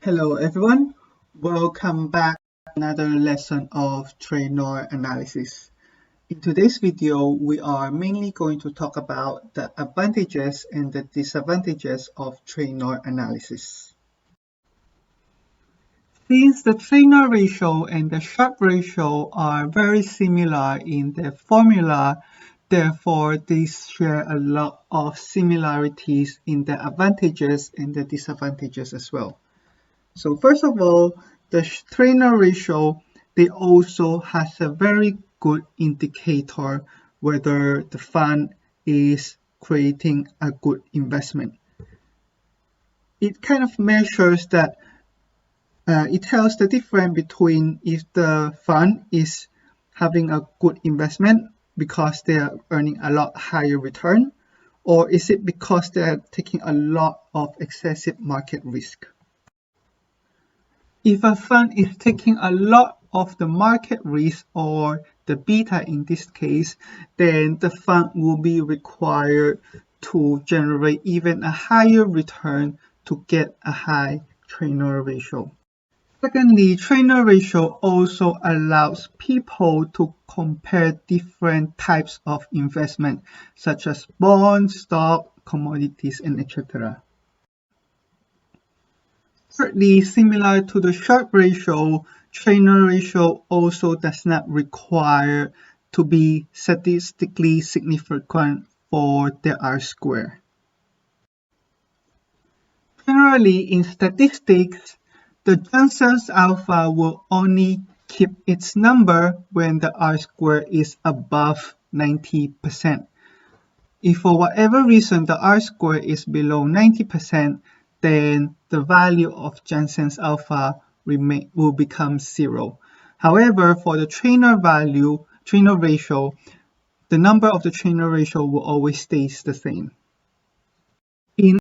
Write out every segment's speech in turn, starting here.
Hello everyone, welcome back to another lesson of Treynor analysis. In today's video, we are mainly going to talk about the advantages and the disadvantages of Treynor analysis. Since the Treynor ratio and the Sharpe ratio are very similar in their formula, therefore these share a lot of similarities in the advantages and the disadvantages as well. So first of all, the Treynor ratio, they also has a very good indicator whether the fund is creating a good investment. It kind of measures that it tells the difference between if the fund is having a good investment because they are earning a lot higher return, or is it because they are taking a lot of excessive market risk. If a fund is taking a lot of the market risk, or the beta in this case, then the fund will be required to generate even a higher return to get a high Treynor ratio. Secondly, Treynor ratio also allows people to compare different types of investment, such as bonds, stock, commodities, and etc. Thirdly, similar to the Sharpe ratio, Treynor ratio also does not require to be statistically significant for the R-square. Generally, in statistics, the Johnson's alpha will only keep its number when the R-square is above 90%. If for whatever reason the R-square is below 90%, then the value of Johnson's alpha will become 0. However, for the Treynor ratio, the number of the Treynor ratio will always stay the same. In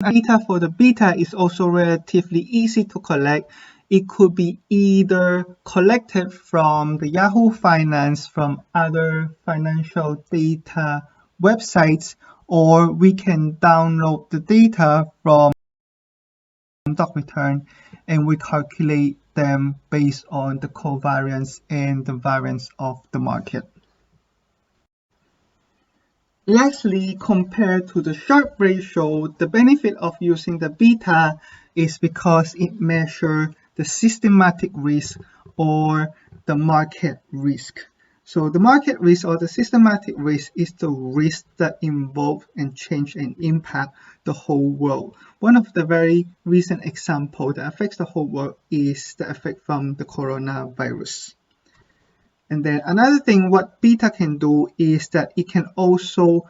data for the beta is also relatively easy to collect. It could be either collected from the Yahoo Finance, from other financial data websites, or we can download the data from doc return and we calculate them based on the covariance and the variance of the market. Lastly, compared to the Sharpe ratio, the benefit of using the beta is because it measures the systematic risk or the market risk. So the market risk or the systematic risk is the risk that involve and change and impact the whole world. One of the very recent examples that affects the whole world is the effect from the coronavirus. And then another thing what beta can do is that it can also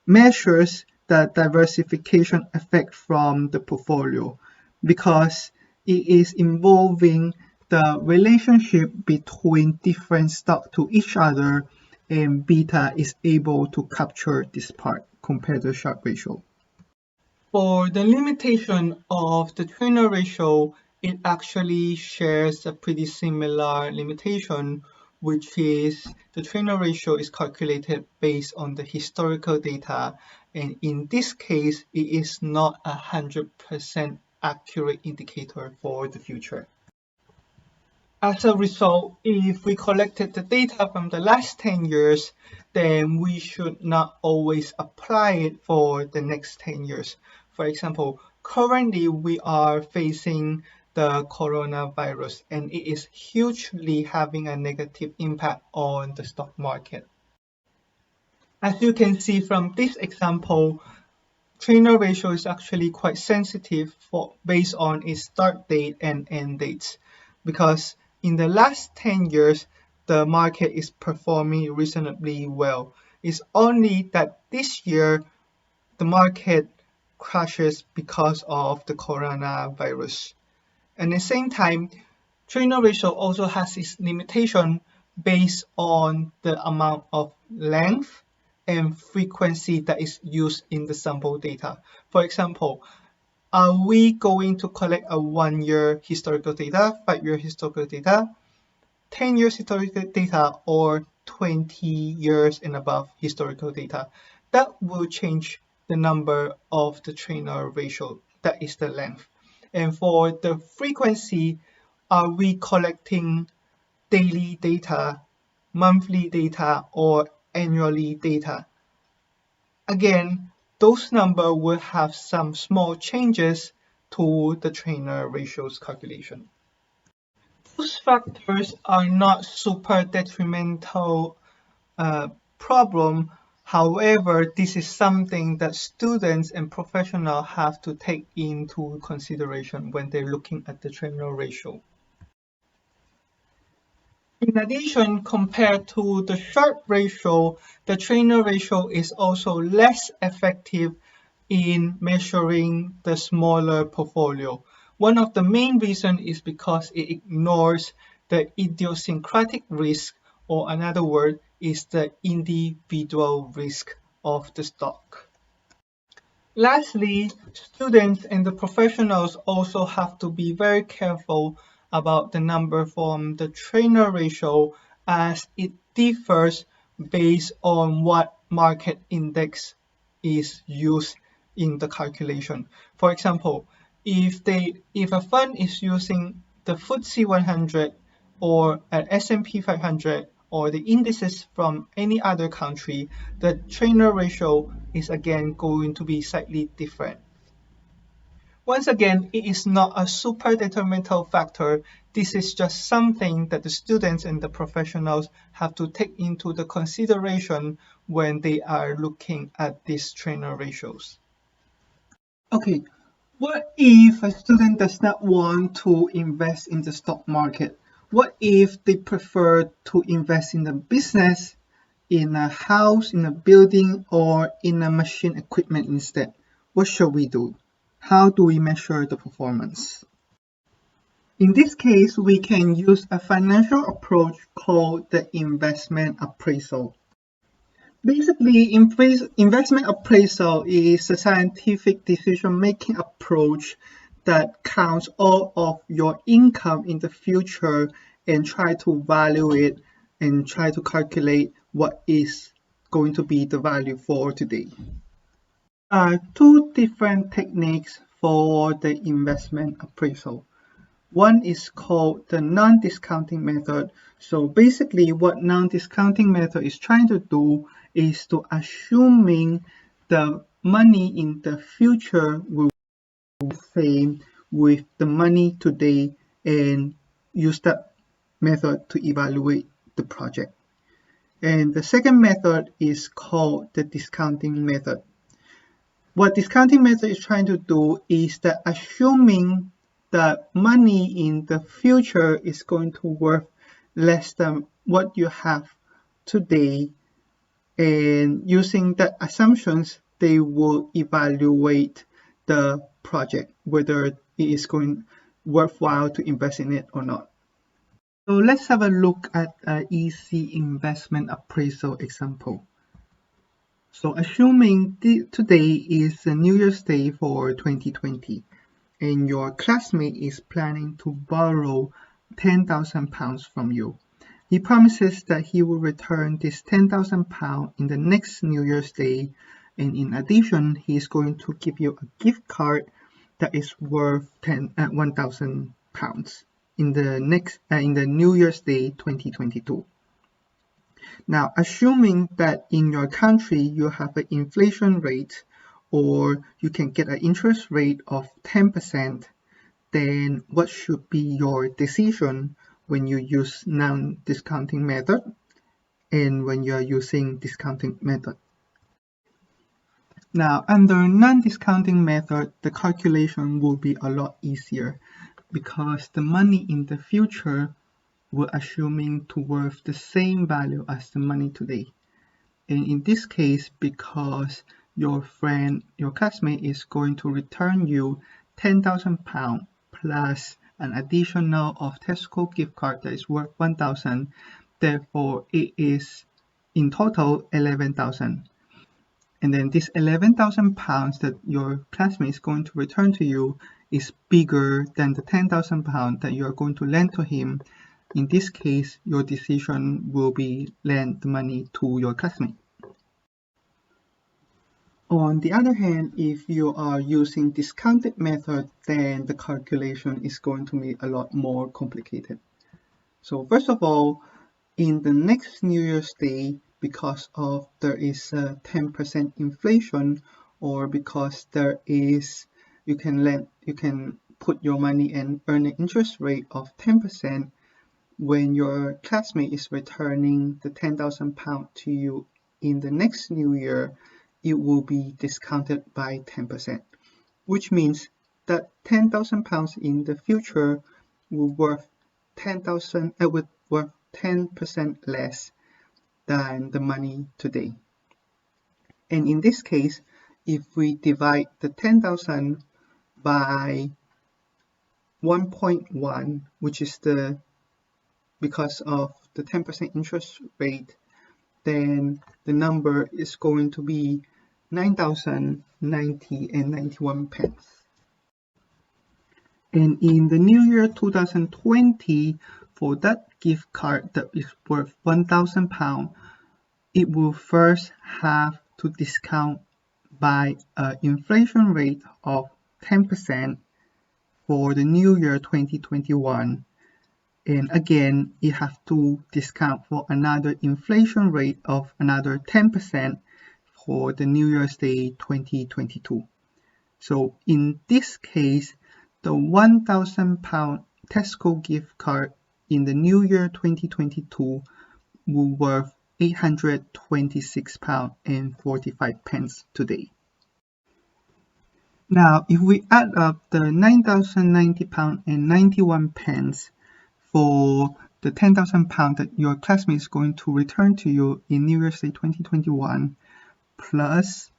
measures the diversification effect from the portfolio, because it is involving the relationship between different stocks to each other, and beta is able to capture this part compared to the Sharpe ratio. For the limitation of the Treynor ratio, it actually shares a pretty similar limitation, which is the Treynor ratio is calculated based on the historical data, and in this case, it is not 100% accurate indicator for the future. As a result, if we collected the data from the last 10 years, then we should not always apply it for the next 10 years. For example, currently we are facing the coronavirus, and it is hugely having a negative impact on the stock market. As you can see from this example, Treynor ratio is actually quite sensitive based on its start date and end dates, because in the last 10 years, the market is performing reasonably well. It's only that this year, the market crashes because of the coronavirus. And at the same time, Treynor ratio also has its limitation based on the amount of length and frequency that is used in the sample data. For example, are we going to collect a 1-year historical data, 5-year historical data, 10 years historical data, or 20 years and above historical data? That will change the number of the Treynor ratio, that is the length. And for the frequency, are we collecting daily data, monthly data, or annually data? Again, those numbers will have some small changes to the Treynor ratios calculation. Those factors are not super detrimental problem. However, this is something that students and professionals have to take into consideration when they're looking at the Treynor ratio. In addition, compared to the Sharpe ratio, the Treynor ratio is also less effective in measuring the smaller portfolio. One of the main reasons is because it ignores the idiosyncratic risk, or another word is the individual risk of the stock. Lastly, students and the professionals also have to be very careful about the number from the Treynor ratio, as it differs based on what market index is used in the calculation. For example, if a fund is using the FTSE 100 or an S&P 500 or the indices from any other country, the Treynor ratio is again going to be slightly different. Once again, it is not a super detrimental factor. This is just something that the students and the professionals have to take into the consideration when they are looking at these Treynor ratios. Okay, what if a student does not want to invest in the stock market? What if they prefer to invest in a business, in a house, in a building, or in a machine equipment instead? What should we do? How do we measure the performance? In this case, we can use a financial approach called the investment appraisal. Basically, investment appraisal is a scientific decision-making approach that counts all of your income in the future and try to value it and try to calculate what is going to be the value for today. Two different techniques for the investment appraisal. One is called the non-discounting method. So basically what non-discounting method is trying to do is to assuming the money in the future will be the same with the money today and use that method to evaluate the project. And the second method is called the discounting method. What discounting method is trying to do is that assuming that money in the future is going to worth less than what you have today, and using that assumptions, they will evaluate the project, whether it is going worthwhile to invest in it or not. So let's have a look at an easy investment appraisal example. So assuming today is a New Year's Day for 2020 and your classmate is planning to borrow £10,000 from you. He promises that he will return this £10,000 in the next New Year's Day, and in addition, he is going to give you a gift card that is worth £1,000 in the New Year's Day 2022. Now, assuming that in your country you have an inflation rate or you can get an interest rate of 10%, then what should be your decision when you use non-discounting method and when you are using discounting method? Now, under non-discounting method, the calculation will be a lot easier because the money in the future we're assuming to worth the same value as the money today. And in this case, because your classmate is going to return you £10,000 plus an additional of Tesco gift card that is worth 1,000, therefore it is in total 11,000. And then this £11,000 that your classmate is going to return to you is bigger than the £10,000 that you are going to lend to him. In this case, your decision will be lend the money to your classmate. On the other hand, if you are using discounted method, then the calculation is going to be a lot more complicated. So first of all, in the next New Year's Day, because of there is a 10% inflation, or because there is you can put your money and earn an interest rate of 10%, when your classmate is returning the £10,000 to you in the next new year, it will be discounted by 10%, which means that £10,000 in the future will worth 10% less than the money today. And in this case, if we divide the 10,000 by 1.1, which is because of the 10% interest rate, then the number is going to be 9,090 and 91 pence. And in the new year 2020, for that gift card that is worth £1,000, it will first have to discount by an inflation rate of 10% for the new year 2021. And again, you have to discount for another inflation rate of another 10% for the New Year's Day 2022. So in this case, the £1,000 Tesco gift card in the New Year 2022 will worth £826.45 today. Now, if we add up the £9,090 and 91 pence for the £10,000 that your classmate is going to return to you in New Year's Day 2021, plus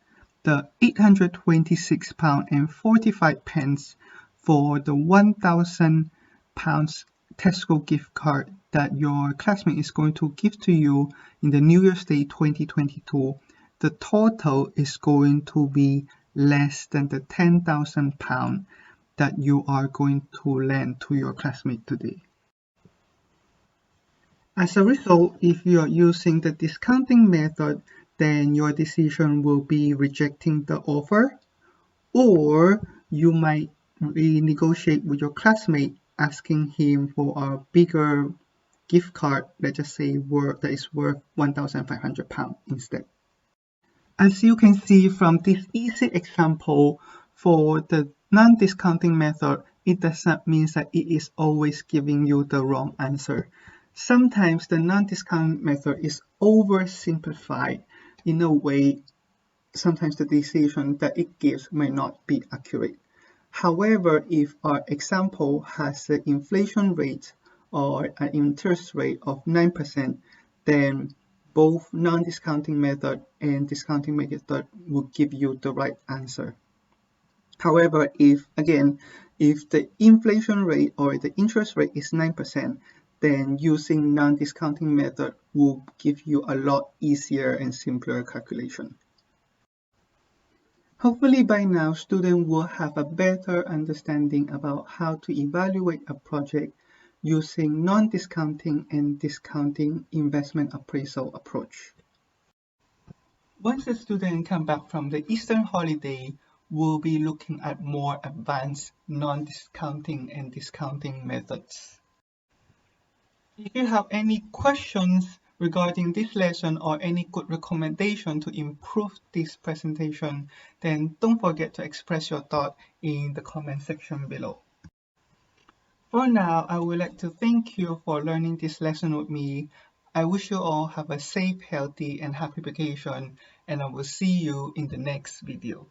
the £826.45 for the £1,000 Tesco gift card that your classmate is going to give to you in the New Year's Day 2022, the total is going to be less than the £10,000 that you are going to lend to your classmate today. As a result, if you are using the discounting method, then your decision will be rejecting the offer, or you might renegotiate with your classmate, asking him for a bigger gift card, let's just say that is worth £1,500 instead. As you can see from this easy example, for the non-discounting method, it does not mean that it is always giving you the wrong answer. Sometimes the non-discount method is oversimplified in a way. Sometimes the decision that it gives may not be accurate. However, if our example has an inflation rate or an interest rate of 9%, then both non-discounting method and discounting method will give you the right answer. However, if the inflation rate or the interest rate is 9%, then using non-discounting method will give you a lot easier and simpler calculation. Hopefully by now, students will have a better understanding about how to evaluate a project using non-discounting and discounting investment appraisal approach. Once the student come back from the Easter holiday, we'll be looking at more advanced non-discounting and discounting methods. If you have any questions regarding this lesson or any good recommendation to improve this presentation, then don't forget to express your thought in the comment section below. For now, I would like to thank you for learning this lesson with me. I wish you all have a safe, healthy, and happy vacation, and I will see you in the next video.